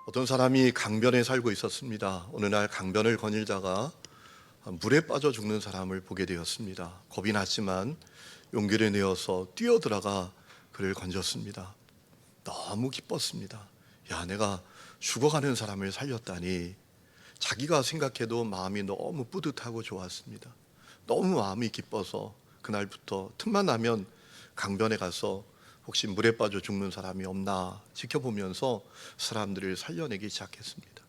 어떤 사람이 강변에 살고 있었습니다. 어느 날 강변을 거닐다가 물에 빠져 죽는 사람을 보게 되었습니다. 겁이 났지만 용기를 내어서 뛰어들어가 그를 건졌습니다. 너무 기뻤습니다. 야, 내가 죽어가는 사람을 살렸다니. 자기가 생각해도 마음이 너무 뿌듯하고 좋았습니다. 너무 마음이 기뻐서 그날부터 틈만 나면 강변에 가서 혹시 물에 빠져 죽는 사람이 없나 지켜보면서 사람들을 살려내기 시작했습니다.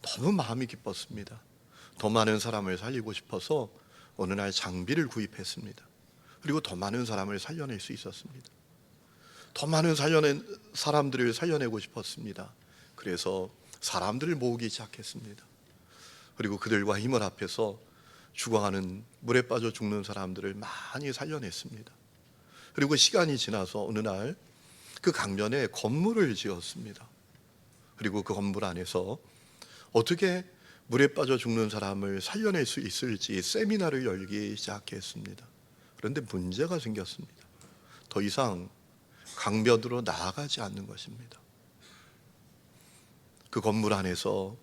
너무 마음이 기뻤습니다. 더 많은 사람을 살리고 싶어서 어느 날 장비를 구입했습니다. 그리고 더 많은 사람을 살려낼 수 있었습니다. 더 많은 사람들을 살려내고 싶었습니다. 그래서 사람들을 모으기 시작했습니다. 그리고 그들과 힘을 합해서 죽어가는, 물에 빠져 죽는 사람들을 많이 살려냈습니다. 그리고 시간이 지나서 어느 날 그 강변에 건물을 지었습니다. 그리고 그 건물 안에서 어떻게 물에 빠져 죽는 사람을 살려낼 수 있을지 세미나를 열기 시작했습니다. 그런데 문제가 생겼습니다. 더 이상 강변으로 나아가지 않는 것입니다. 그 건물 안에서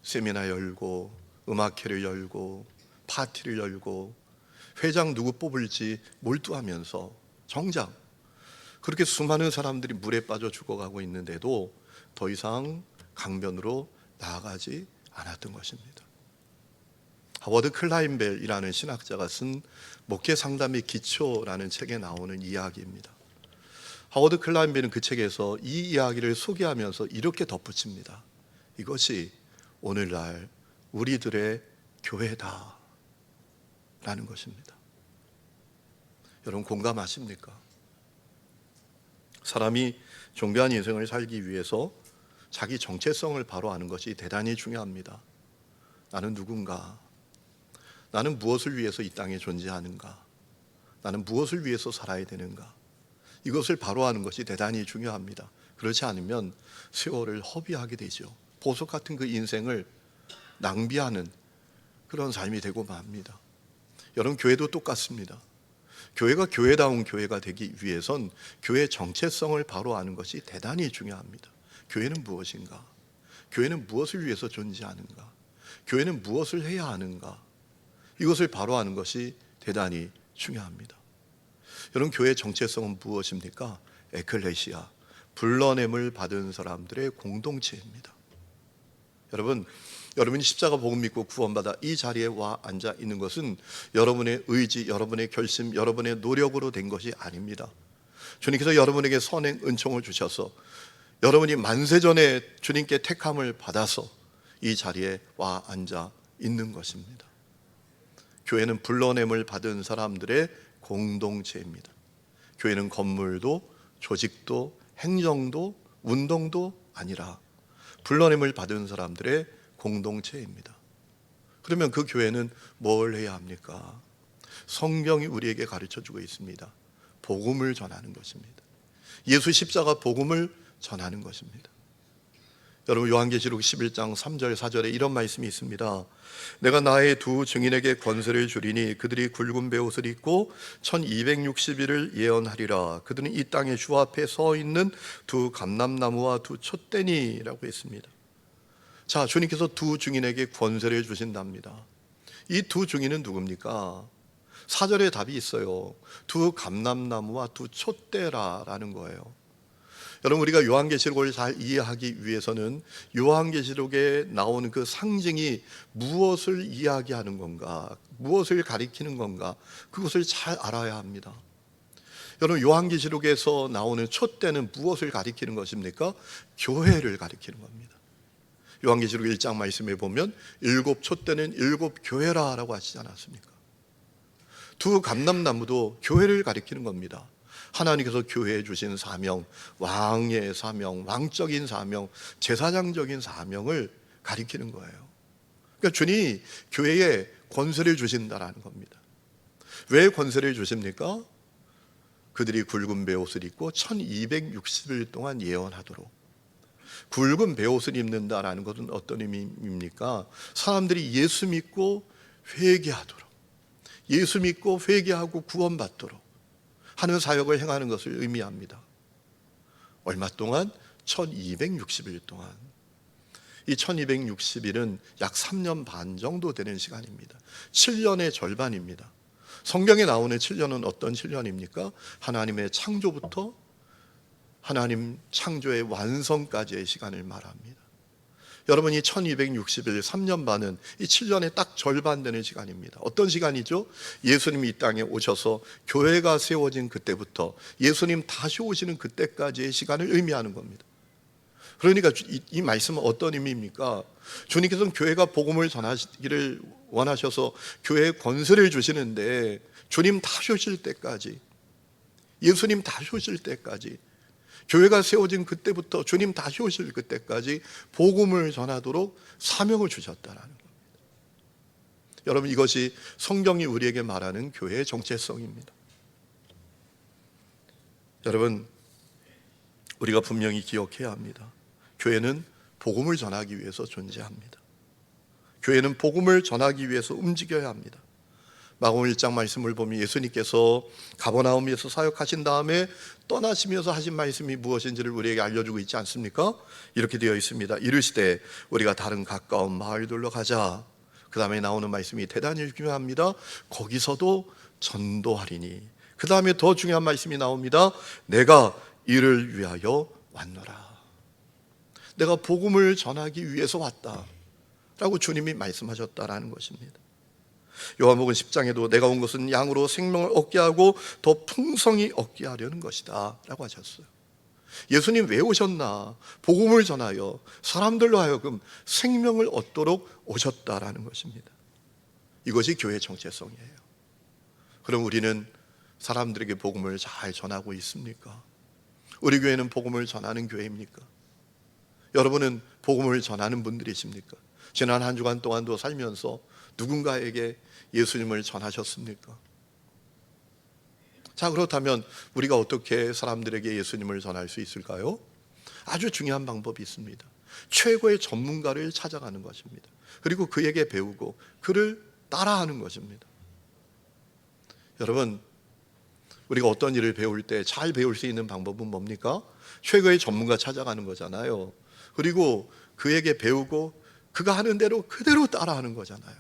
세미나 열고 음악회를 열고 파티를 열고 회장 누구 뽑을지 몰두하면서 정작 그렇게 수많은 사람들이 물에 빠져 죽어가고 있는데도 더 이상 강변으로 나아가지 않았던 것입니다. 하워드 클라인벨이라는 신학자가 쓴 목회 상담의 기초라는 책에 나오는 이야기입니다. 하워드 클라인벨은 그 책에서 이 이야기를 소개하면서 이렇게 덧붙입니다. 이것이 오늘날 우리들의 교회다 라는 것입니다. 여러분 공감하십니까? 사람이 존귀한 인생을 살기 위해서 자기 정체성을 바로 아는 것이 대단히 중요합니다. 나는 누군가? 나는 무엇을 위해서 이 땅에 존재하는가? 나는 무엇을 위해서 살아야 되는가? 이것을 바로 아는 것이 대단히 중요합니다. 그렇지 않으면 세월을 허비하게 되죠. 보석 같은 그 인생을 낭비하는 그런 삶이 되고 맙니다. 여러분 교회도 똑같습니다. 교회가 교회다운 교회가 되기 위해선 교회의 정체성을 바로 아는 것이 대단히 중요합니다. 교회는 무엇인가? 교회는 무엇을 위해서 존재하는가? 교회는 무엇을 해야 하는가? 이것을 바로 아는 것이 대단히 중요합니다. 여러분 교회의 정체성은 무엇입니까? 에클레시아, 불러냄을 받은 사람들의 공동체입니다. 여러분이 십자가 복음 믿고 구원받아 이 자리에 와 앉아 있는 것은 여러분의 의지, 여러분의 결심, 여러분의 노력으로 된 것이 아닙니다. 주님께서 여러분에게 선행 은총을 주셔서 여러분이 만세전에 주님께 택함을 받아서 이 자리에 와 앉아 있는 것입니다. 교회는 불러냄을 받은 사람들의 공동체입니다. 교회는 건물도 조직도 행정도 운동도 아니라 불러냄을 받은 사람들의 공동체입니다. 그러면 그 교회는 뭘 해야 합니까? 성경이 우리에게 가르쳐주고 있습니다. 복음을 전하는 것입니다. 예수 십자가 복음을 전하는 것입니다. 여러분 요한계시록 11장 3절 4절에 이런 말씀이 있습니다. 내가 나의 두 증인에게 권세를 주리니 그들이 굵은 베옷을 입고 1260일을 예언하리라. 그들은 이 땅의 주 앞에 서 있는 두 감람나무와 두 촛대니라고 했습니다. 자, 주님께서 두 증인에게 권세를 주신답니다. 이 두 증인은 누굽니까? 4절에 답이 있어요. 두 감람나무와 두 촛대라라는 거예요. 여러분 우리가 요한계시록을 잘 이해하기 위해서는 요한계시록에 나오는 그 상징이 무엇을 이야기하는 건가, 무엇을 가리키는 건가, 그것을 잘 알아야 합니다. 여러분 요한계시록에서 나오는 촛대는 무엇을 가리키는 것입니까? 교회를 가리키는 겁니다. 요한계시록 1장 말씀에 보면 일곱 촛대는 일곱 교회라 라고 하시지 않았습니까? 두 감람나무도 교회를 가리키는 겁니다. 하나님께서 교회에 주신 사명, 왕의 사명, 왕적인 사명, 제사장적인 사명을 가리키는 거예요. 그러니까 주님이 교회에 권세를 주신다라는 겁니다. 왜 권세를 주십니까? 그들이 굵은 베옷을 입고 1260일 동안 예언하도록. 굵은 베옷을 입는다라는 것은 어떤 의미입니까? 사람들이 예수 믿고 회개하도록, 예수 믿고 회개하고 구원받도록 하는 사역을 행하는 것을 의미합니다. 얼마 동안? 1260일 동안, 이 1260일은 약 3년 반 정도 되는 시간입니다. 7년의 절반입니다. 성경에 나오는 7년은 어떤 7년입니까? 하나님의 창조부터 하나님 창조의 완성까지의 시간을 말합니다. 여러분, 이 1260일 3년 반은 이 7년의 딱 절반 되는 시간입니다. 어떤 시간이죠? 예수님이 이 땅에 오셔서 교회가 세워진 그때부터 예수님 다시 오시는 그때까지의 시간을 의미하는 겁니다. 그러니까 이 말씀은 어떤 의미입니까? 주님께서는 교회가 복음을 전하시기를 원하셔서 교회에 권세를 주시는데, 주님 다시 오실 때까지, 예수님 다시 오실 때까지, 교회가 세워진 그때부터 주님 다시 오실 그때까지 복음을 전하도록 사명을 주셨다라는 겁니다. 여러분, 이것이 성경이 우리에게 말하는 교회의 정체성입니다. 여러분, 우리가 분명히 기억해야 합니다. 교회는 복음을 전하기 위해서 존재합니다. 교회는 복음을 전하기 위해서 움직여야 합니다. 마가복음 1장 말씀을 보면 예수님께서 가버나움에서 사역하신 다음에 떠나시면서 하신 말씀이 무엇인지를 우리에게 알려주고 있지 않습니까? 이렇게 되어 있습니다. 이르시되 우리가 다른 가까운 마을들로 가자. 그 다음에 나오는 말씀이 대단히 중요합니다. 거기서도 전도하리니. 그 다음에 더 중요한 말씀이 나옵니다. 내가 이를 위하여 왔노라. 내가 복음을 전하기 위해서 왔다 라고 주님이 말씀하셨다라는 것입니다. 요한복음 10장에도 내가 온 것은 양으로 생명을 얻게 하고 더 풍성히 얻게 하려는 것이다 라고 하셨어요. 예수님 왜 오셨나? 복음을 전하여 사람들로 하여금 생명을 얻도록 오셨다라는 것입니다. 이것이 교회의 정체성이에요. 그럼 우리는 사람들에게 복음을 잘 전하고 있습니까? 우리 교회는 복음을 전하는 교회입니까? 여러분은 복음을 전하는 분들이십니까? 지난 한 주간 동안도 살면서 누군가에게 예수님을 전하셨습니까? 자, 그렇다면 우리가 어떻게 사람들에게 예수님을 전할 수 있을까요? 아주 중요한 방법이 있습니다. 최고의 전문가를 찾아가는 것입니다. 그리고 그에게 배우고 그를 따라하는 것입니다. 여러분, 우리가 어떤 일을 배울 때 잘 배울 수 있는 방법은 뭡니까? 최고의 전문가 찾아가는 거잖아요. 그리고 그에게 배우고 그가 하는 대로 그대로 따라하는 거잖아요.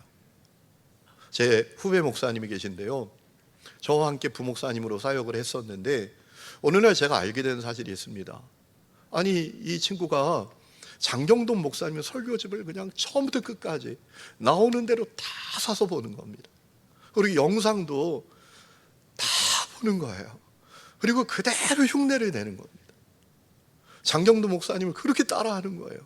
제 후배 목사님이 계신데요, 저와 함께 부목사님으로 사역을 했었는데 어느 날 제가 알게 된 사실이 있습니다. 아니, 이 친구가 장경동 목사님의 설교집을 그냥 처음부터 끝까지 나오는 대로 다 사서 보는 겁니다. 그리고 영상도 다 보는 거예요. 그리고 그대로 흉내를 내는 겁니다. 장경동 목사님을 그렇게 따라하는 거예요.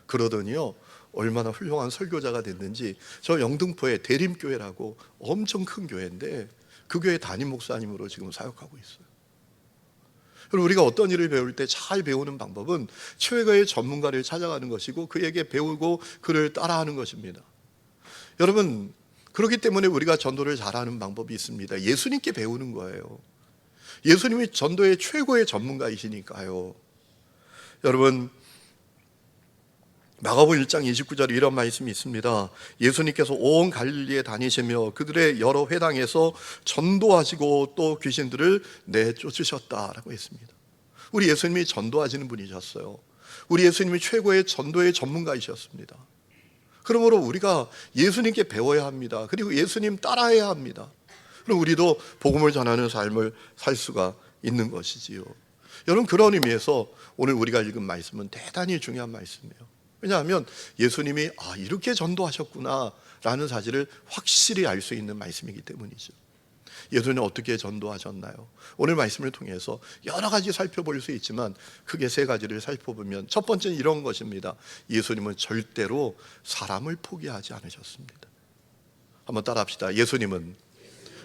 그러더니요, 얼마나 훌륭한 설교자가 됐는지 저 영등포에 대림교회라고 엄청 큰 교회인데 그 교회 담임 목사님으로 지금 사역하고 있어요. 그리고 우리가 어떤 일을 배울 때 잘 배우는 방법은 최고의 전문가를 찾아가는 것이고 그에게 배우고 그를 따라하는 것입니다. 여러분, 그렇기 때문에 우리가 전도를 잘하는 방법이 있습니다. 예수님께 배우는 거예요. 예수님이 전도의 최고의 전문가이시니까요. 여러분, 마가복음 1장 29절에 이런 말씀이 있습니다. 예수님께서 온 갈릴리에 다니시며 그들의 여러 회당에서 전도하시고 또 귀신들을 내쫓으셨다라고 했습니다. 우리 예수님이 전도하시는 분이셨어요. 우리 예수님이 최고의 전도의 전문가이셨습니다. 그러므로 우리가 예수님께 배워야 합니다. 그리고 예수님 따라해야 합니다. 그럼 우리도 복음을 전하는 삶을 살 수가 있는 것이지요. 여러분, 그런 의미에서 오늘 우리가 읽은 말씀은 대단히 중요한 말씀이에요. 왜냐하면 예수님이 이렇게 전도하셨구나 라는 사실을 확실히 알 수 있는 말씀이기 때문이죠. 예수님은 어떻게 전도하셨나요? 오늘 말씀을 통해서 여러 가지 살펴볼 수 있지만 크게 세 가지를 살펴보면 첫 번째는 이런 것입니다. 예수님은 절대로 사람을 포기하지 않으셨습니다. 한번 따라합시다. 예수님은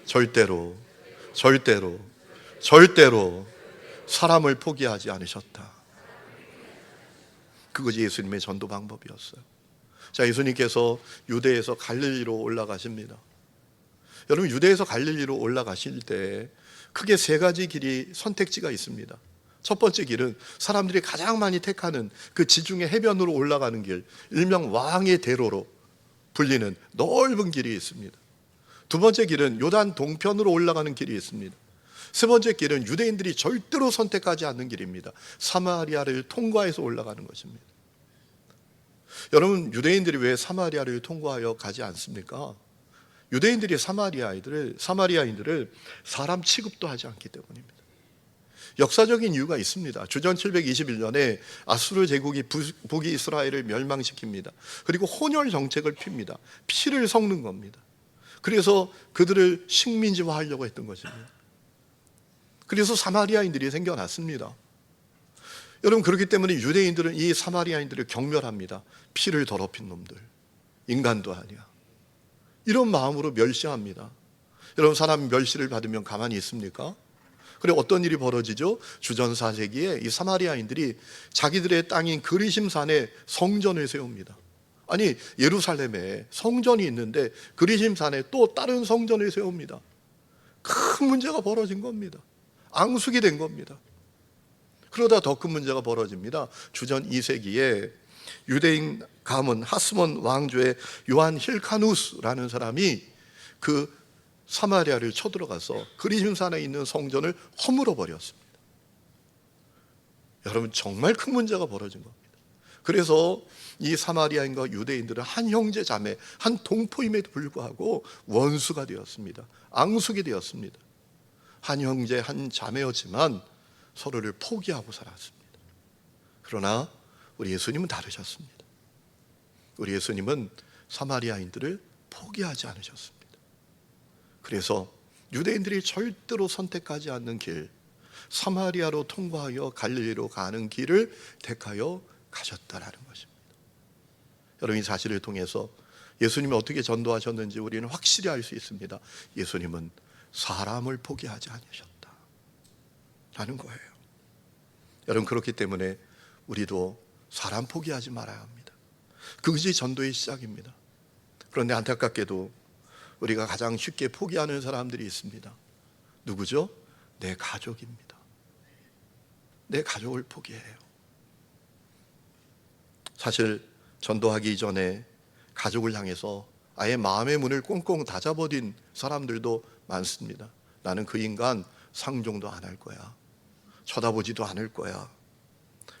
절대로 사람을 포기하지 않으셨다. 그것이 예수님의 전도 방법이었어요. 자, 예수님께서 유대에서 갈릴리로 올라가십니다. 여러분, 유대에서 갈릴리로 올라가실 때 크게 세 가지 길이 선택지가 있습니다. 첫 번째 길은 사람들이 가장 많이 택하는 그 지중해 해변으로 올라가는 길, 일명 왕의 대로로 불리는 넓은 길이 있습니다. 두 번째 길은 요단 동편으로 올라가는 길이 있습니다. 세 번째 길은 유대인들이 절대로 선택하지 않는 길입니다. 사마리아를 통과해서 올라가는 것입니다. 여러분, 유대인들이 왜 사마리아를 통과하여 가지 않습니까? 유대인들이 사마리아인들을 사람 취급도 하지 않기 때문입니다. 역사적인 이유가 있습니다. 주전 721년에 아수르 제국이 북이스라엘을 멸망시킵니다. 그리고 혼혈 정책을 핍니다. 피를 섞는 겁니다. 그래서 그들을 식민지화하려고 했던 것입니다. 그래서 사마리아인들이 생겨났습니다. 여러분, 그렇기 때문에 유대인들은 이 사마리아인들을 경멸합니다. 피를 더럽힌 놈들, 인간도 아니야, 이런 마음으로 멸시합니다. 여러분, 사람이 멸시를 받으면 가만히 있습니까? 그리고 어떤 일이 벌어지죠? 주전 4세기에 이 사마리아인들이 자기들의 땅인 그리심산에 성전을 세웁니다. 아니, 예루살렘에 성전이 있는데 그리심산에 또 다른 성전을 세웁니다. 큰 문제가 벌어진 겁니다. 앙숙이 된 겁니다. 그러다 더 큰 문제가 벌어집니다. 주전 2세기에 유대인 가문 하스몬 왕조의 요한 힐카누스라는 사람이 그 사마리아를 쳐들어가서 그리심산에 있는 성전을 허물어 버렸습니다. 여러분, 정말 큰 문제가 벌어진 겁니다. 그래서 이 사마리아인과 유대인들은 한 형제 자매, 한 동포임에도 불구하고 원수가 되었습니다. 앙숙이 되었습니다. 한 형제 한 자매였지만 서로를 포기하고 살았습니다. 그러나 우리 예수님은 다르셨습니다. 우리 예수님은 사마리아인들을 포기하지 않으셨습니다. 그래서 유대인들이 절대로 선택하지 않는 길, 사마리아로 통과하여 갈릴리로 가는 길을 택하여 가셨다라는 것입니다. 여러분, 이 사실을 통해서 예수님이 어떻게 전도하셨는지 우리는 확실히 알 수 있습니다. 예수님은 사람을 포기하지 않으셨다라는 거예요. 여러분, 그렇기 때문에 우리도 사람 포기하지 말아야 합니다. 그것이 전도의 시작입니다. 그런데 안타깝게도 우리가 가장 쉽게 포기하는 사람들이 있습니다. 누구죠? 내 가족입니다. 내 가족을 포기해요. 사실 전도하기 전에 가족을 향해서 아예 마음의 문을 꽁꽁 닫아버린 사람들도 많습니다. 나는 그 인간 상종도 안 할 거야. 쳐다보지도 않을 거야.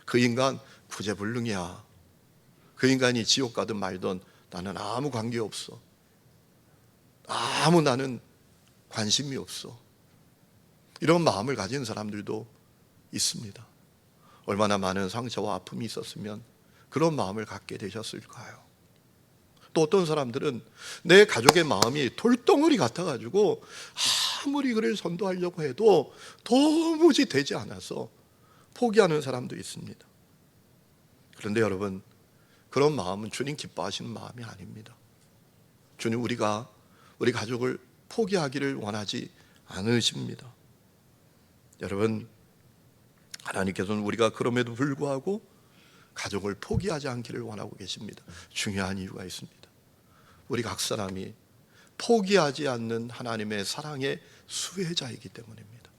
그 인간 구제불능이야. 그 인간이 지옥 가든 말든 나는 아무 관계없어. 아무 나는 관심이 없어. 이런 마음을 가진 사람들도 있습니다. 얼마나 많은 상처와 아픔이 있었으면 그런 마음을 갖게 되셨을까요? 또 어떤 사람들은 내 가족의 마음이 돌덩어리 같아가지고 아무리 그를 전도하려고 해도 도무지 되지 않아서 포기하는 사람도 있습니다. 그런데 여러분, 그런 마음은 주님 기뻐하시는 마음이 아닙니다. 주님, 우리가 우리 가족을 포기하기를 원하지 않으십니다. 여러분, 하나님께서는 우리가 그럼에도 불구하고 가족을 포기하지 않기를 원하고 계십니다. 중요한 이유가 있습니다. 우리 각 사람이 포기하지 않는 하나님의 사랑의 수혜자이기 때문입니다.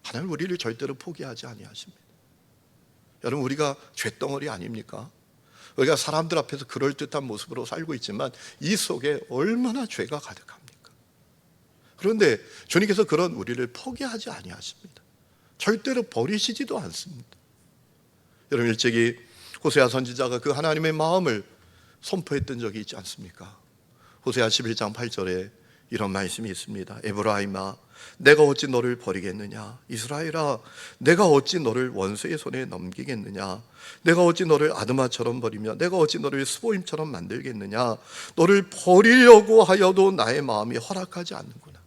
하나님 우리를 절대로 포기하지 아니하십니다. 여러분, 우리가 죄덩어리 아닙니까? 우리가 사람들 앞에서 그럴듯한 모습으로 살고 있지만 이 속에 얼마나 죄가 가득합니까? 그런데 주님께서 그런 우리를 포기하지 아니하십니다. 절대로 버리시지도 않습니다. 여러분, 일찍이 호세아 선지자가 그 하나님의 마음을 선포했던 적이 있지 않습니까? 호세아 11장 8절에 이런 말씀이 있습니다. 에브라임아, 내가 어찌 너를 버리겠느냐? 이스라엘아, 내가 어찌 너를 원수의 손에 넘기겠느냐? 내가 어찌 너를 아드마처럼 버리며 내가 어찌 너를 스보임처럼 만들겠느냐? 너를 버리려고 하여도 나의 마음이 허락하지 않는구나.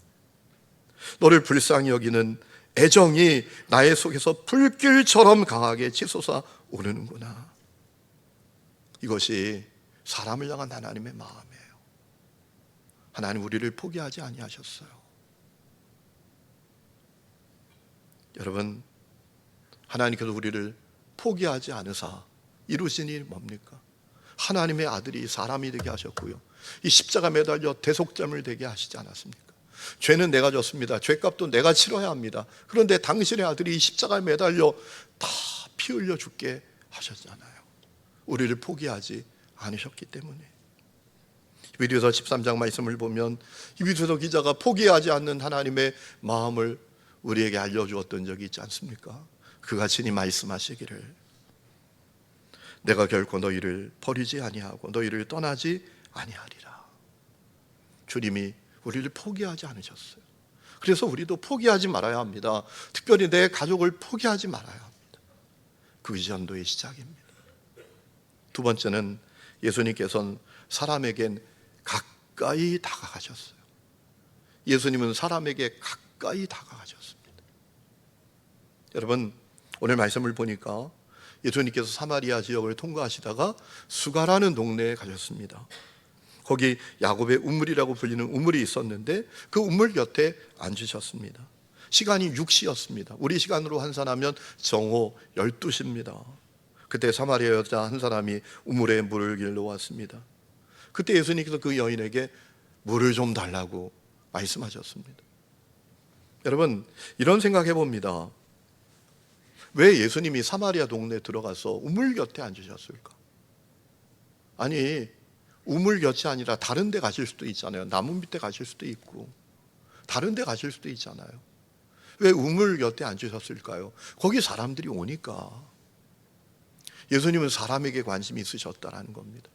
너를 불쌍히 여기는 애정이 나의 속에서 불길처럼 강하게 치솟아 오르는구나. 이것이 사람을 향한 하나님의 마음이에요. 하나님 우리를 포기하지 아니하셨어요. 여러분, 하나님께서 우리를 포기하지 않으사 이루신 일이 뭡니까? 하나님의 아들이 사람이 되게 하셨고요, 이 십자가 매달려 대속점을 되게 하시지 않았습니까? 죄는 내가 졌습니다. 죄값도 내가 치러야 합니다. 그런데 당신의 아들이 이 십자가에 매달려 다 피 흘려 죽게 하셨잖아요. 우리를 포기하지 않으셨기 때문에. 히브리서 13장 말씀을 보면 히브리서 기자가 포기하지 않는 하나님의 마음을 우리에게 알려주었던 적이 있지 않습니까? 그가 친히 말씀하시기를 내가 결코 너희를 버리지 아니하고 너희를 떠나지 아니하리라. 주님이 우리를 포기하지 않으셨어요. 그래서 우리도 포기하지 말아야 합니다. 특별히 내 가족을 포기하지 말아야 합니다. 그것이 전도의 시작입니다. 두 번째는 예수님께서는 사람에겐 가까이 다가가셨어요. 예수님은 사람에게 가까이 다가가셨습니다. 여러분, 오늘 말씀을 보니까 예수님께서 사마리아 지역을 통과하시다가 수가라는 동네에 가셨습니다. 거기 야곱의 우물이라고 불리는 우물이 있었는데 그 우물 곁에 앉으셨습니다. 시간이 6시였습니다. 우리 시간으로 환산하면 정오 12시입니다. 그때 사마리아 여자 한 사람이 우물에 물을 길러 왔습니다. 그때 예수님께서 그 여인에게 물을 좀 달라고 말씀하셨습니다. 여러분, 이런 생각해 봅니다. 왜 예수님이 사마리아 동네에 들어가서 우물 곁에 앉으셨을까? 아니, 우물 곁이 아니라 다른 데 가실 수도 있잖아요. 나무 밑에 가실 수도 있고 다른 데 가실 수도 있잖아요. 왜 우물 곁에 앉으셨을까요? 거기 사람들이 오니까. 예수님은 사람에게 관심이 있으셨다라는 겁니다.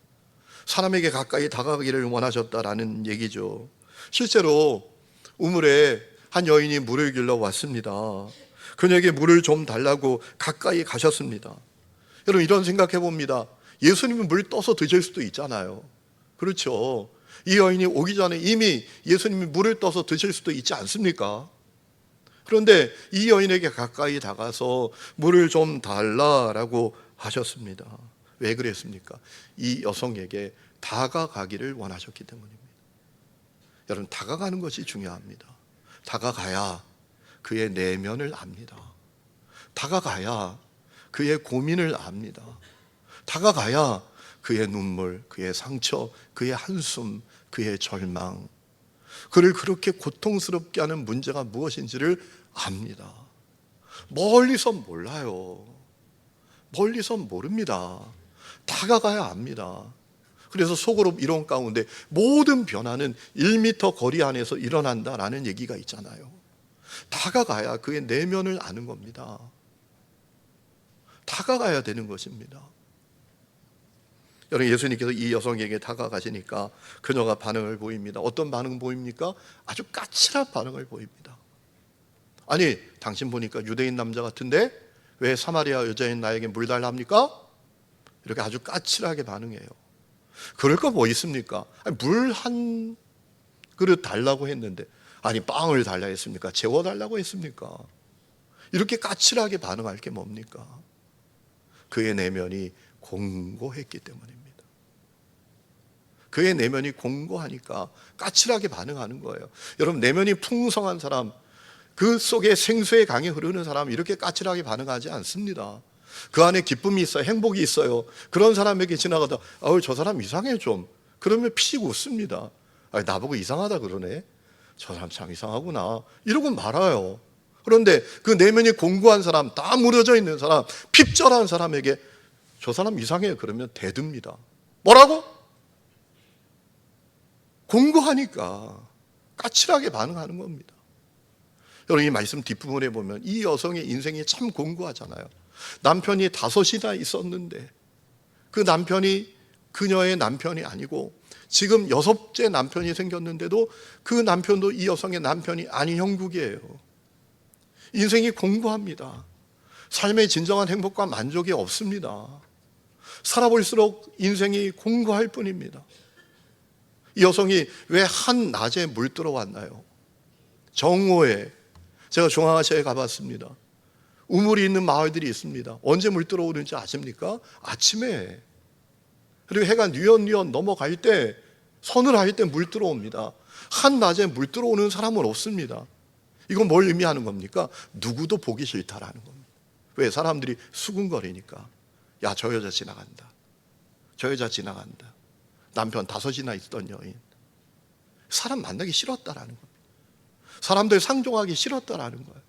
사람에게 가까이 다가가기를 원하셨다라는 얘기죠. 실제로 우물에 한 여인이 물을 길러 왔습니다. 그녀에게 물을 좀 달라고 가까이 가셨습니다. 여러분, 이런 생각해 봅니다. 예수님은 물 떠서 드실 수도 있잖아요. 그렇죠. 이 여인이 오기 전에 이미 예수님이 물을 떠서 드실 수도 있지 않습니까? 그런데 이 여인에게 가까이 다가서 물을 좀 달라라고 하셨습니다. 왜 그랬습니까? 이 여성에게 다가가기를 원하셨기 때문입니다. 여러분, 다가가는 것이 중요합니다. 다가가야 그의 내면을 압니다. 다가가야 그의 고민을 압니다. 다가가야 그의 눈물, 그의 상처, 그의 한숨, 그의 절망, 그를 그렇게 고통스럽게 하는 문제가 무엇인지를 압니다. 멀리서 몰라요. 멀리서 모릅니다. 다가가야 압니다. 그래서 속으로 이런 가운데 모든 변화는 1m 거리 안에서 일어난다라는 얘기가 있잖아요. 다가가야 그의 내면을 아는 겁니다. 다가가야 되는 것입니다. 여러분, 예수님께서 이 여성에게 다가가시니까 그녀가 반응을 보입니다. 어떤 반응 보입니까? 아주 까칠한 반응을 보입니다. 아니, 당신 보니까 유대인 남자 같은데 왜 사마리아 여자인 나에게 물 달라 합니까? 이렇게 아주 까칠하게 반응해요. 그럴 거 뭐 있습니까? 물 한 그릇 달라고 했는데, 아니 빵을 달라 했습니까? 재워달라고 했습니까? 이렇게 까칠하게 반응할 게 뭡니까? 그의 내면이 공고했기 때문입니다. 그의 내면이 공고하니까 까칠하게 반응하는 거예요. 여러분, 내면이 풍성한 사람, 그 속에 생수의 강이 흐르는 사람, 이렇게 까칠하게 반응하지 않습니다. 그 안에 기쁨이 있어요. 행복이 있어요. 그런 사람에게 지나가다 저 사람 이상해 좀, 그러면 피식 웃습니다. 나보고 이상하다 그러네, 저 사람 참 이상하구나, 이러고 말아요. 그런데 그 내면이 공고한 사람, 다 무너져 있는 사람, 핍절한 사람에게 저 사람 이상해 그러면 대듭니다. 뭐라고? 공고하니까 까칠하게 반응하는 겁니다. 여러분, 이 말씀 뒷부분에 보면 이 여성의 인생이 참 공고하잖아요. 남편이 5이나 있었는데 그 남편이 그녀의 남편이 아니고 지금 6째 남편이 생겼는데도 그 남편도 이 여성의 남편이 아닌 형국이에요. 인생이 공고합니다. 삶의 진정한 행복과 만족이 없습니다. 살아볼수록 인생이 공고할 뿐입니다. 이 여성이 왜 한 낮에 물들어 왔나요? 정오에. 제가 중앙아시아에 가봤습니다. 우물이 있는 마을들이 있습니다. 언제 물들어 오는지 아십니까? 아침에. 그리고 해가 뉘엿뉘엿 넘어갈 때, 서늘할 때 물들어 옵니다. 한낮에 물들어 오는 사람은 없습니다. 이건 뭘 의미하는 겁니까? 누구도 보기 싫다라는 겁니다. 왜? 사람들이 수군거리니까. 야, 저 여자 지나간다, 저 여자 지나간다. 남편 5이나 있던 여인. 사람 만나기 싫었다라는 겁니다. 사람들 상종하기 싫었다라는 거예요.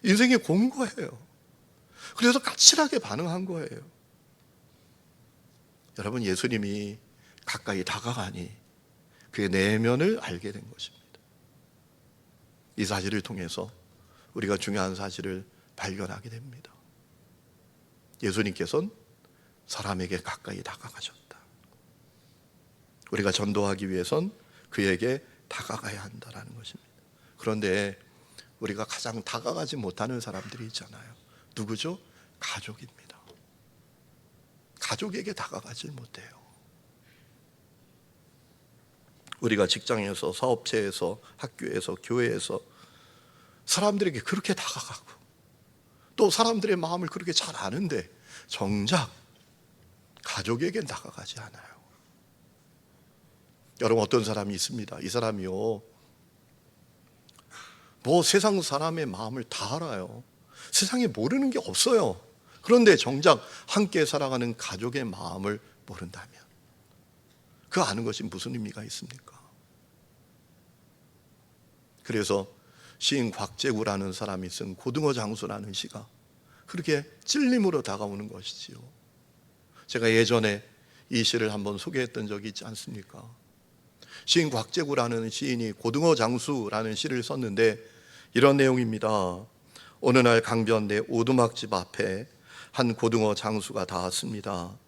인생이 공고해요. 그래서 까칠하게 반응한 거예요. 여러분, 예수님이 가까이 다가가니 그의 내면을 알게 된 것입니다. 이 사실을 통해서 우리가 중요한 사실을 발견하게 됩니다. 예수님께서는 사람에게 가까이 다가가셨다. 우리가 전도하기 위해선 그에게 다가가야 한다는 것입니다. 그런데 우리가 가장 다가가지 못하는 사람들이 있잖아요. 누구죠? 가족입니다. 가족에게 다가가지 못해요. 우리가 직장에서, 사업체에서, 학교에서, 교회에서 사람들에게 그렇게 다가가고 또 사람들의 마음을 그렇게 잘 아는데 정작 가족에게 다가가지 않아요. 여러분, 어떤 사람이 있습니다. 이 사람이요, 뭐 세상 사람의 마음을 다 알아요. 세상에 모르는 게 없어요. 그런데 정작 함께 살아가는 가족의 마음을 모른다면 그 아는 것이 무슨 의미가 있습니까? 그래서 시인 곽재구라는 사람이 쓴 고등어 장수라는 시가 그렇게 찔림으로 다가오는 것이지요. 제가 예전에 이 시를 한번 소개했던 적이 있지 않습니까? 시인 곽재구라는 시인이 고등어 장수라는 시를 썼는데 이런 내용입니다. 어느 날 강변 내 오두막집 앞에 한 고등어 장수가 닿았습니다.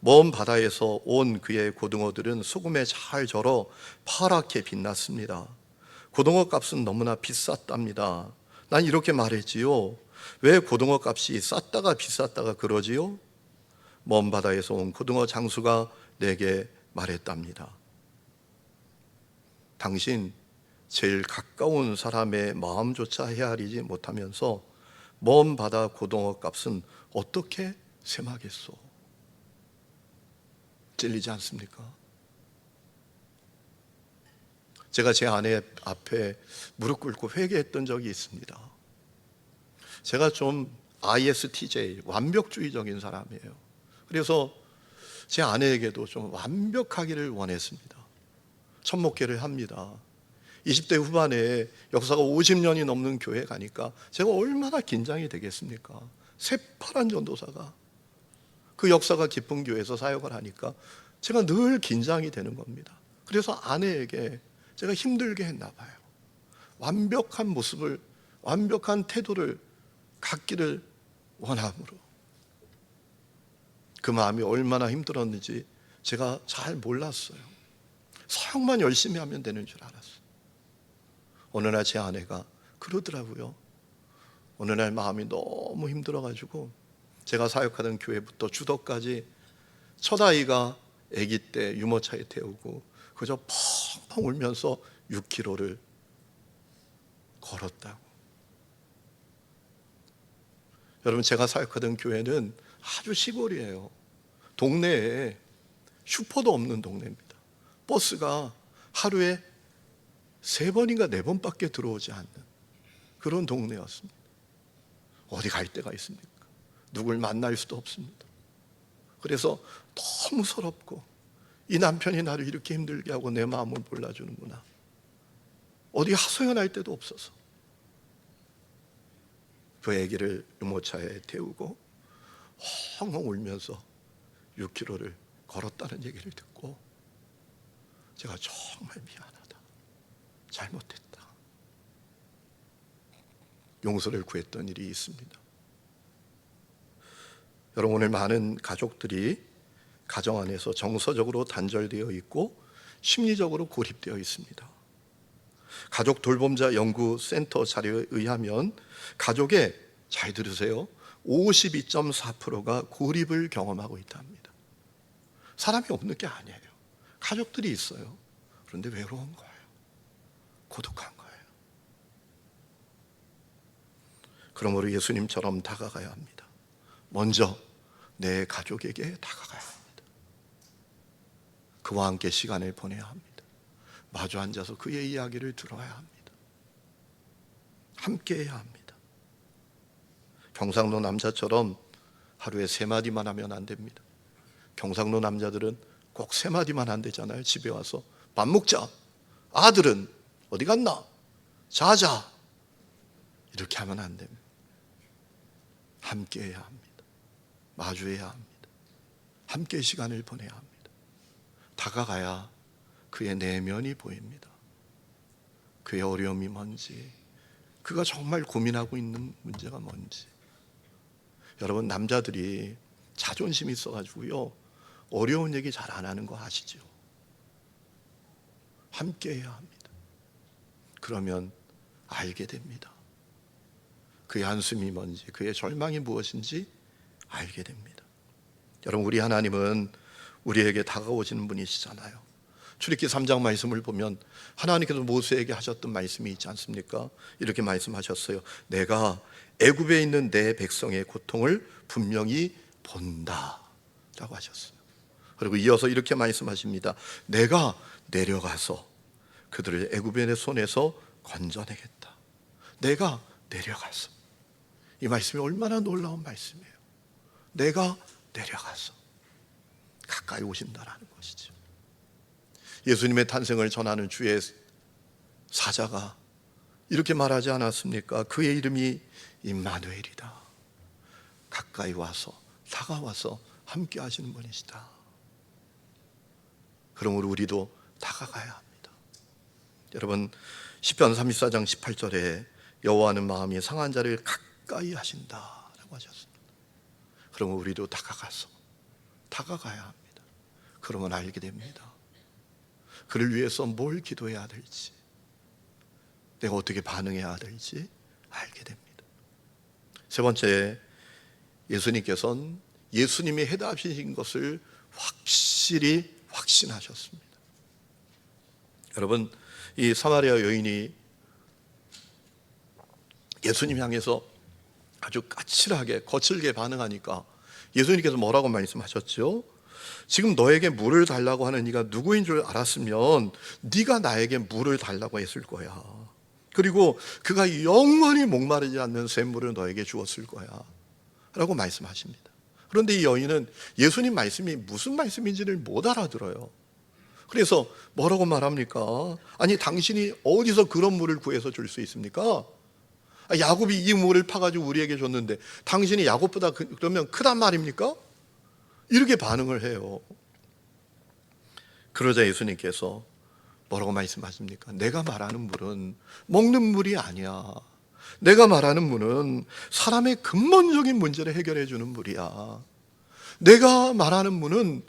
먼 바다에서 온 그의 고등어들은 소금에 잘 절어 파랗게 빛났습니다. 고등어 값은 너무나 비쌌답니다. 난 이렇게 말했지요. 왜 고등어 값이 쌌다가 비쌌다가 그러지요? 먼 바다에서 온 고등어 장수가 내게 말했답니다. 당신 제일 가까운 사람의 마음조차 헤아리지 못하면서 먼 바다 고등어 값은 어떻게 셈하겠소? 찔리지 않습니까? 제가 제 아내 앞에 무릎 꿇고 회개했던 적이 있습니다. 제가 좀 ISTJ, 완벽주의적인 사람이에요. 그래서 제 아내에게도 좀 완벽하기를 원했습니다. 첫 목회를 합니다. 20대 후반에 역사가 50년이 넘는 교회 가니까 제가 얼마나 긴장이 되겠습니까? 새파란 전도사가 그 역사가 깊은 교회에서 사역을 하니까 제가 늘 긴장이 되는 겁니다. 그래서 아내에게 제가 힘들게 했나 봐요. 완벽한 모습을, 완벽한 태도를 갖기를 원함으로. 그 마음이 얼마나 힘들었는지 제가 잘 몰랐어요. 사역만 열심히 하면 되는 줄 알았어요. 어느 날 제 아내가 그러더라고요. 어느 날 마음이 너무 힘들어가지고 제가 사역하던 교회부터 주덕까지 첫 아이가 아기 때 유모차에 태우고 그저 펑펑 울면서 6km를 걸었다고. 여러분, 제가 사역하던 교회는 아주 시골이에요. 동네에 슈퍼도 없는 동네입니다. 버스가 하루에 3번인가 4번밖에 들어오지 않는 그런 동네였습니다. 어디 갈 데가 있습니까? 누굴 만날 수도 없습니다. 그래서 너무 서럽고 이 남편이 나를 이렇게 힘들게 하고 내 마음을 몰라주는구나. 어디 하소연할 데도 없어서 그 아기를 유모차에 태우고 헝헝 울면서 6km를 걸었다는 얘기를 듣고 제가 정말 미안하다, 잘못했다, 용서를 구했던 일이 있습니다. 여러분, 오늘 많은 가족들이 가정 안에서 정서적으로 단절되어 있고 심리적으로 고립되어 있습니다. 가족 돌봄자 연구센터 자료에 의하면 가족의, 잘 들으세요, 52.4%가 고립을 경험하고 있답니다. 사람이 없는 게 아니에요. 가족들이 있어요. 그런데 외로운 거예요. 고독한 거예요. 그러므로 예수님처럼 다가가야 합니다. 먼저 내 가족에게 다가가야 합니다. 그와 함께 시간을 보내야 합니다. 마주 앉아서 그의 이야기를 들어야 합니다. 함께해야 합니다. 경상도 남자처럼 하루에 3마디만 하면 안 됩니다. 경상도 남자들은 꼭 3마디만 한대잖아요. 집에 와서 밥 먹자, 아들은 어디 갔나, 자자, 이렇게 하면 안 됩니다. 함께해야 합니다. 마주해야 합니다. 함께 시간을 보내야 합니다. 다가가야 그의 내면이 보입니다. 그의 어려움이 뭔지, 그가 정말 고민하고 있는 문제가 뭔지. 여러분, 남자들이 자존심이 있어가지고요, 어려운 얘기 잘 안 하는 거 아시죠? 함께 해야 합니다. 그러면 알게 됩니다. 그의 한숨이 뭔지, 그의 절망이 무엇인지 알게 됩니다. 여러분, 우리 하나님은 우리에게 다가오시는 분이시잖아요. 출애굽기 3장 말씀을 보면 하나님께서 모세에게 하셨던 말씀이 있지 않습니까? 이렇게 말씀하셨어요. 내가 애굽에 있는 내 백성의 고통을 분명히 본다 라고 하셨어요. 그리고 이어서 이렇게 말씀하십니다. 내가 내려가서 그들을 애굽인의 손에서 건져내겠다. 내가 내려가서. 이 말씀이 얼마나 놀라운 말씀이에요. 내가 내려가서 가까이 오신다라는 것이죠. 예수님의 탄생을 전하는 주의 사자가 이렇게 말하지 않았습니까? 그의 이름이 임마누엘이다. 가까이 와서, 다가와서 함께 하시는 분이시다. 그러므로 우리도 다가가야 합니다. 여러분, 시편 34장 18절에 여호와는 마음이 상한 자를 가까이 하신다라고 하셨습니다. 그러면 우리도 다가가야 합니다. 그러면 알게 됩니다. 그를 위해서 뭘 기도해야 될지, 내가 어떻게 반응해야 될지 알게 됩니다. 세 번째, 예수님께서는 예수님이 해답이신 것을 확실히 확신하셨습니다. 여러분, 이 사마리아 여인이 예수님 향해서 아주 까칠하게 거칠게 반응하니까 예수님께서 뭐라고 말씀하셨죠? 지금 너에게 물을 달라고 하는 이가 누구인 줄 알았으면 네가 나에게 물을 달라고 했을 거야. 그리고 그가 영원히 목마르지 않는 샘물을 너에게 주었을 거야 라고 말씀하십니다. 그런데 이 여인은 예수님 말씀이 무슨 말씀인지를 못 알아들어요. 그래서 뭐라고 말합니까? 아니, 당신이 어디서 그런 물을 구해서 줄 수 있습니까? 야곱이 이 물을 파가지고 우리에게 줬는데 당신이 야곱보다 그러면 크단 말입니까? 이렇게 반응을 해요. 그러자 예수님께서 뭐라고 말씀하십니까? 내가 말하는 물은 먹는 물이 아니야. 내가 말하는 물은 사람의 근본적인 문제를 해결해 주는 물이야. 내가 말하는 물은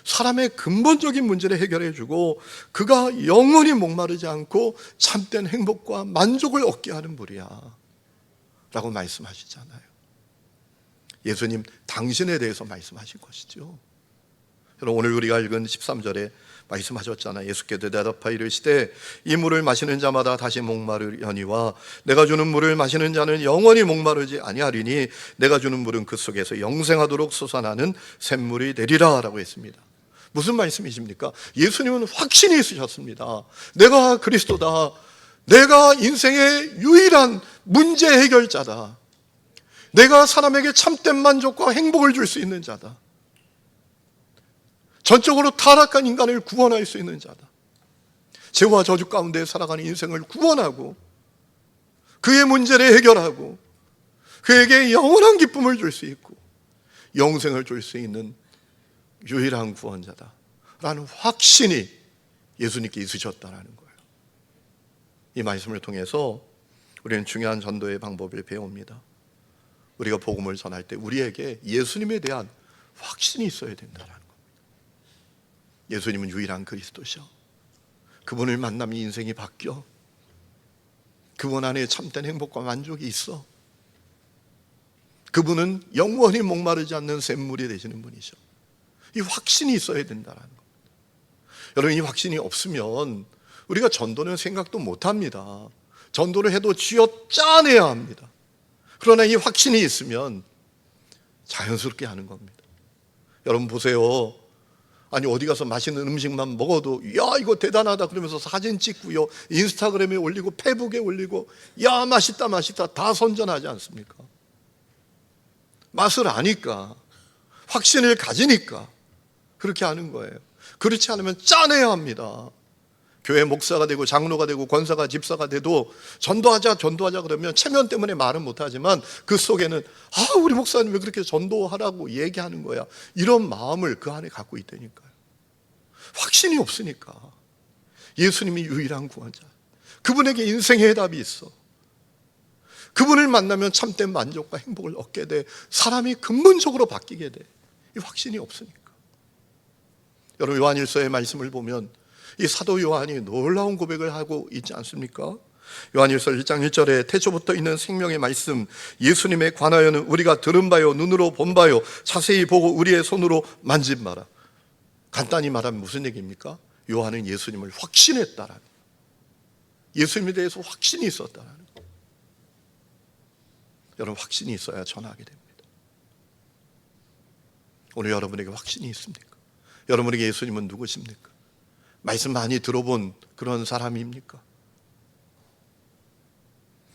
사람의 근본적인 문제를 해결해 주고 그가 영원히 목마르지 않고 참된 행복과 만족을 얻게 하는 물이야 라고 말씀하시잖아요. 예수님 당신에 대해서 말씀하신 것이죠. 여러분, 오늘 우리가 읽은 13절에 말씀하셨잖아요. 예수께서 대답하여 이르시되 이 물을 마시는 자마다 다시 목마르려니와 내가 주는 물을 마시는 자는 영원히 목마르지 아니하리니 내가 주는 물은 그 속에서 영생하도록 솟아나는 샘물이 되리라 라고 했습니다. 무슨 말씀이십니까? 예수님은 확신이 있으셨습니다. 내가 그리스도다. 내가 인생의 유일한 문제 해결자다. 내가 사람에게 참된 만족과 행복을 줄 수 있는 자다. 전적으로 타락한 인간을 구원할 수 있는 자다. 죄와 저주 가운데 살아가는 인생을 구원하고 그의 문제를 해결하고 그에게 영원한 기쁨을 줄 수 있고 영생을 줄 수 있는 유일한 구원자다 라는 확신이 예수님께 있으셨다는 거예요. 이 말씀을 통해서 우리는 중요한 전도의 방법을 배웁니다. 우리가 복음을 전할 때 우리에게 예수님에 대한 확신이 있어야 된다는 겁니다. 예수님은 유일한 그리스도셔. 그분을 만나면 인생이 바뀌어. 그분 안에 참된 행복과 만족이 있어. 그분은 영원히 목마르지 않는 샘물이 되시는 분이셔. 이 확신이 있어야 된다는 겁니다. 여러분, 이 확신이 없으면 우리가 전도는 생각도 못합니다. 전도를 해도 쥐어짜내야 합니다. 그러나 이 확신이 있으면 자연스럽게 하는 겁니다. 여러분 보세요. 아니, 어디 가서 맛있는 음식만 먹어도 야, 이거 대단하다 그러면서 사진 찍고요, 인스타그램에 올리고 페북에 올리고 야, 맛있다 맛있다 다 선전하지 않습니까? 맛을 아니까, 확신을 가지니까 그렇게 하는 거예요. 그렇지 않으면 짜내야 합니다. 교회 목사가 되고 장로가 되고 권사가 집사가 돼도 전도하자 그러면 체면 때문에 말은 못하지만 그 속에는 우리 목사님 왜 그렇게 전도하라고 얘기하는 거야, 이런 마음을 그 안에 갖고 있다니까요. 확신이 없으니까. 예수님이 유일한 구원자, 그분에게 인생의 해답이 있어. 그분을 만나면 참된 만족과 행복을 얻게 돼. 사람이 근본적으로 바뀌게 돼. 이 확신이 없으니까. 여러분, 요한일서의 말씀을 보면 이 사도 요한이 놀라운 고백을 하고 있지 않습니까? 요한일서 1장 1절에 태초부터 있는 생명의 말씀 예수님에 관하여는 우리가 들은 바요 눈으로 본 바요 자세히 보고 우리의 손으로 만진 바라. 간단히 말하면 무슨 얘기입니까? 요한은 예수님을 확신했다라는, 예수님에 대해서 확신이 있었다라는 거. 여러분, 확신이 있어야 전하게 됩니다. 오늘 여러분에게 확신이 있습니까? 여러분에게 예수님은 누구십니까? 말씀 많이 들어본 그런 사람입니까?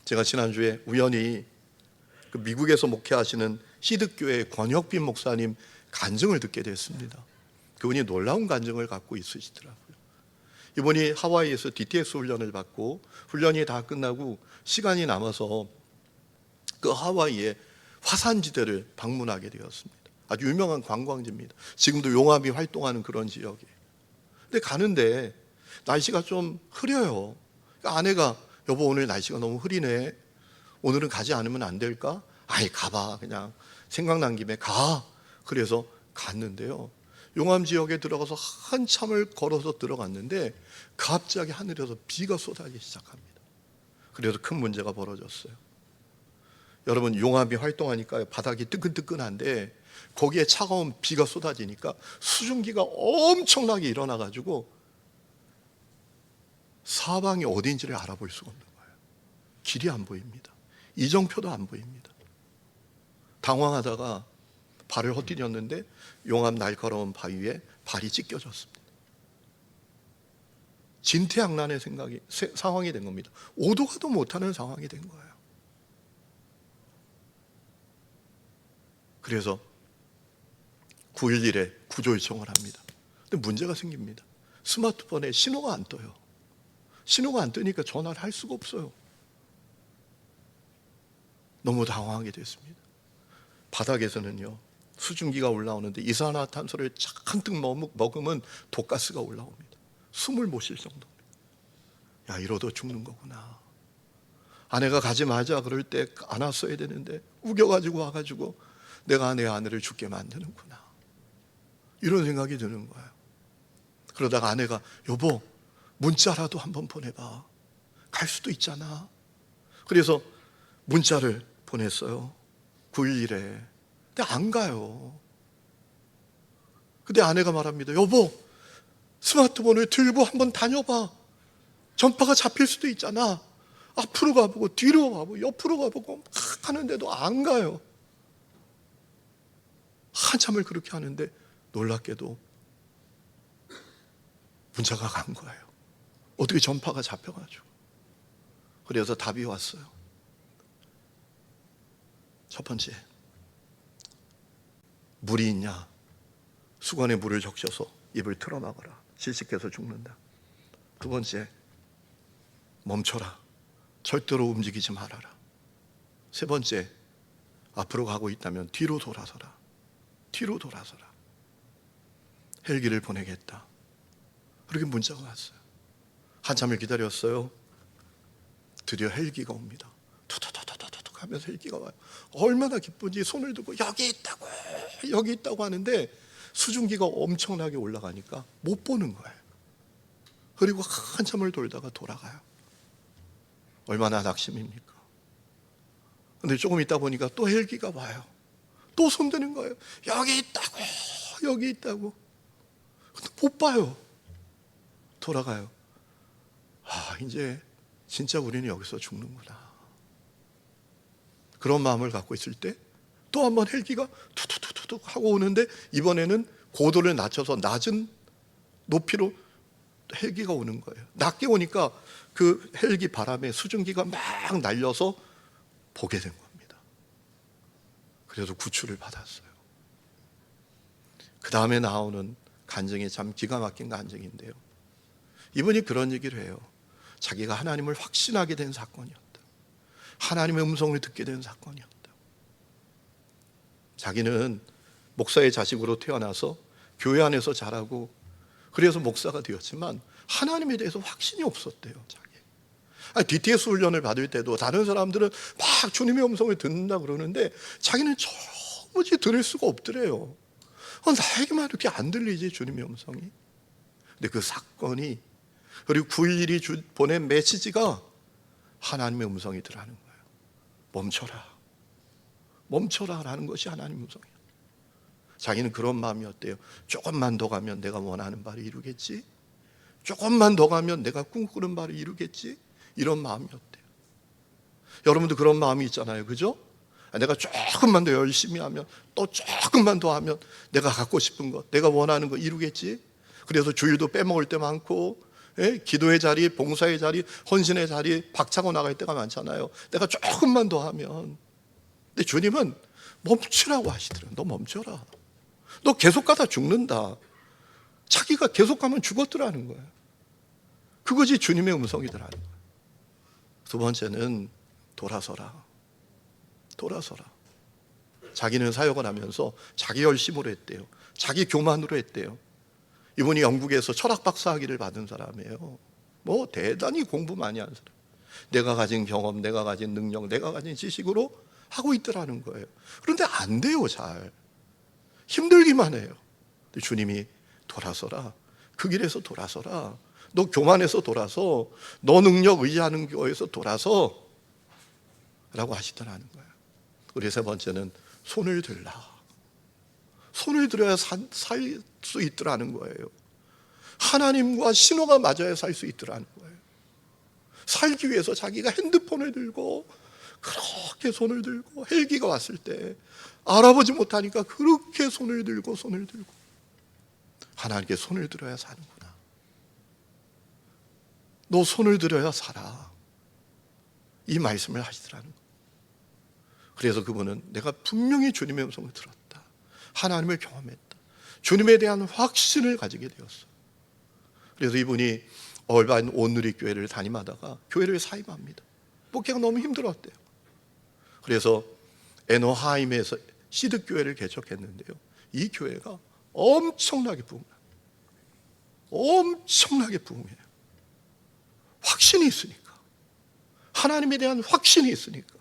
제가 지난주에 우연히 그 미국에서 목회하시는 시드교회 권혁빈 목사님 간증을 듣게 됐습니다. 그분이 놀라운 간증을 갖고 있으시더라고요. 이분이 하와이에서 DTS 훈련을 받고 훈련이 다 끝나고 시간이 남아서 그 하와이의 화산지대를 방문하게 되었습니다. 아주 유명한 관광지입니다. 지금도 용암이 활동하는 그런 지역이에요. 근데 가는데 날씨가 좀 흐려요. 그러니까 아내가 여보 오늘 날씨가 너무 흐리네. 오늘은 가지 않으면 안 될까? 아이 가봐. 그냥 생각난 김에 가. 그래서 갔는데요. 용암 지역에 들어가서 한참을 걸어서 들어갔는데 갑자기 하늘에서 비가 쏟아지기 시작합니다. 그래서 큰 문제가 벌어졌어요. 여러분, 용암이 활동하니까 바닥이 뜨끈뜨끈한데 거기에 차가운 비가 쏟아지니까 수증기가 엄청나게 일어나가지고 사방이 어딘지를 알아볼 수가 없는 거예요. 길이 안 보입니다. 이정표도 안 보입니다. 당황하다가 발을 헛디뎠는데 용암 날카로운 바위에 발이 찢겨졌습니다. 진퇴양난의 상황이 된 겁니다. 오도 가도 못하는 상황이 된 거예요. 그래서 911에 구조 요청을 합니다. 근데 문제가 생깁니다. 스마트폰에 신호가 안 떠요. 신호가 안 뜨니까 전화를 할 수가 없어요. 너무 당황하게 됐습니다. 바닥에서는요, 수증기가 올라오는데 이산화탄소를 잔뜩 먹으면 독가스가 올라옵니다. 숨을 못 쉴 정도입니다. 야, 이러다 죽는 거구나. 아내가 가지 마자 그럴 때 안았어야 되는데 우겨가지고 와가지고 내가 내 아내를 죽게 만드는구나. 이런 생각이 드는 거예요. 그러다가 아내가 여보 문자라도 한번 보내봐. 갈 수도 있잖아. 그래서 문자를 보냈어요. 911에. 근데 안 가요. 근데 아내가 말합니다. 여보 스마트폰을 들고 한번 다녀봐. 전파가 잡힐 수도 있잖아. 앞으로 가보고 뒤로 가보고 옆으로 가보고 막 하는데도 안 가요. 한참을 그렇게 하는데 놀랍게도 문자가 간 거예요. 어떻게 전파가 잡혀가지고. 그래서 답이 왔어요. 첫 번째, 물이 있냐? 수건에 물을 적셔서 입을 틀어막아라. 질식해서 죽는다. 두 번째, 멈춰라. 절대로 움직이지 말아라. 세 번째, 앞으로 가고 있다면 뒤로 돌아서라. 뒤로 돌아서라. 헬기를 보내겠다. 그렇게 문자가 왔어요. 한참을 기다렸어요. 드디어 헬기가 옵니다. 투투투투투투 하면서 헬기가 와요. 얼마나 기쁜지 손을 들고 여기 있다고 여기 있다고 하는데 수증기가 엄청나게 올라가니까 못 보는 거예요. 그리고 한참을 돌다가 돌아가요. 얼마나 낙심입니까? 근데 조금 있다 보니까 또 헬기가 와요. 또 손드는 거예요. 여기 있다고 여기 있다고. 근데 못 봐요. 돌아가요. 아, 이제 진짜 우리는 여기서 죽는구나. 그런 마음을 갖고 있을 때 또 한 번 헬기가 투투투투 하고 오는데 이번에는 고도를 낮춰서 낮은 높이로 헬기가 오는 거예요. 낮게 오니까 그 헬기 바람에 수증기가 막 날려서 보게 된 겁니다. 그래서 구출을 받았어요. 그 다음에 나오는 간증이 참 기가 막힌 간증인데요. 이분이 그런 얘기를 해요. 자기가 하나님을 확신하게 된 사건이었다. 하나님의 음성을 듣게 된 사건이었다. 자기는 목사의 자식으로 태어나서 교회 안에서 자라고 그래서 목사가 되었지만 하나님에 대해서 확신이 없었대요. 자기. DTS 훈련을 받을 때도 다른 사람들은 막 주님의 음성을 듣는다 그러는데 자기는 도무지 들을 수가 없더래요. 나에게만 이렇게 안 들리지, 주님의 음성이. 근데 그 사건이, 그리고 9.11이 보낸 메시지가 하나님의 음성이더라는 거예요. 멈춰라, 멈춰라 라는 것이 하나님의 음성이에요. 자기는 그런 마음이었대요. 조금만 더 가면 내가 원하는 바를 이루겠지, 조금만 더 가면 내가 꿈꾸는 바를 이루겠지, 이런 마음이었대요. 여러분도 그런 마음이 있잖아요, 그죠? 내가 조금만 더 열심히 하면, 또 조금만 더 하면 내가 갖고 싶은 것, 내가 원하는 거 이루겠지. 그래서 주일도 빼먹을 때 많고, 기도의 자리, 봉사의 자리, 헌신의 자리 박차고 나갈 때가 많잖아요. 내가 조금만 더 하면. 근데 주님은 멈추라고 하시더라고요. 너 멈춰라. 너 계속 가다 죽는다. 자기가 계속 가면 죽었더라는 거예요. 그것이 주님의 음성이더라는 거예요. 두 번째는 돌아서라. 돌아서라. 자기는 사역을 하면서 자기 열심으로 했대요. 자기 교만으로 했대요. 이분이 영국에서 철학 박사 학위를 받은 사람이에요. 뭐 대단히 공부 많이 한 사람. 내가 가진 경험, 내가 가진 능력, 내가 가진 지식으로 하고 있더라는 거예요. 그런데 안 돼요, 잘. 힘들기만 해요. 근데 주님이 돌아서라. 그 길에서 돌아서라. 너 교만해서 돌아서, 너 능력 의지하는 거에서 돌아서 라고 하시더라는 거예요. 우리 세 번째는 손을 들라. 손을 들어야 살 수 있더라는 거예요. 하나님과 신호가 맞아야 살 수 있더라는 거예요. 살기 위해서 자기가 핸드폰을 들고 그렇게 손을 들고, 헬기가 왔을 때 알아보지 못하니까 그렇게 손을 들고 하나님께 손을 들어야 사는구나. 너 손을 들어야 살아. 이 말씀을 하시더라는 거예요. 그래서 그분은 내가 분명히 주님의 음성을 들었다, 하나님을 경험했다, 주님에 대한 확신을 가지게 되었어요. 그래서 이분이 얼바인 온누리교회를 담임하다가 교회를 사임합니다. 목회가 너무 힘들었대요. 그래서 에너하임에서 시드교회를 개척했는데요, 이 교회가 엄청나게 부흥해요. 엄청나게 부흥해요. 확신이 있으니까, 하나님에 대한 확신이 있으니까,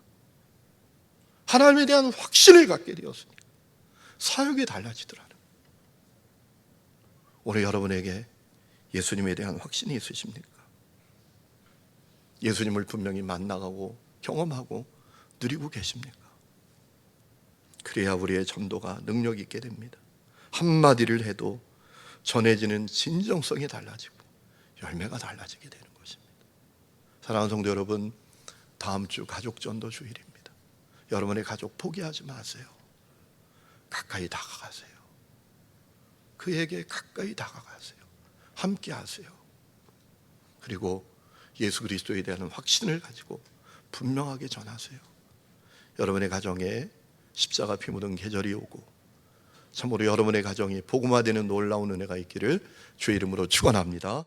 하나님에 대한 확신을 갖게 되었으니까 사역이 달라지더라는 거예요. 오늘 여러분에게 예수님에 대한 확신이 있으십니까? 예수님을 분명히 만나가고 경험하고 누리고 계십니까? 그래야 우리의 전도가 능력 있게 됩니다. 한마디를 해도 전해지는 진정성이 달라지고 열매가 달라지게 되는 것입니다. 사랑하는 성도 여러분, 다음 주 가족전도 주일입니다. 여러분의 가족 포기하지 마세요. 가까이 다가가세요. 그에게 가까이 다가가세요. 함께 하세요. 그리고 예수 그리스도에 대한 확신을 가지고 분명하게 전하세요. 여러분의 가정에 십자가 피 묻은 계절이 오고, 참으로 여러분의 가정이 복음화되는 놀라운 은혜가 있기를 주의 이름으로 축원합니다.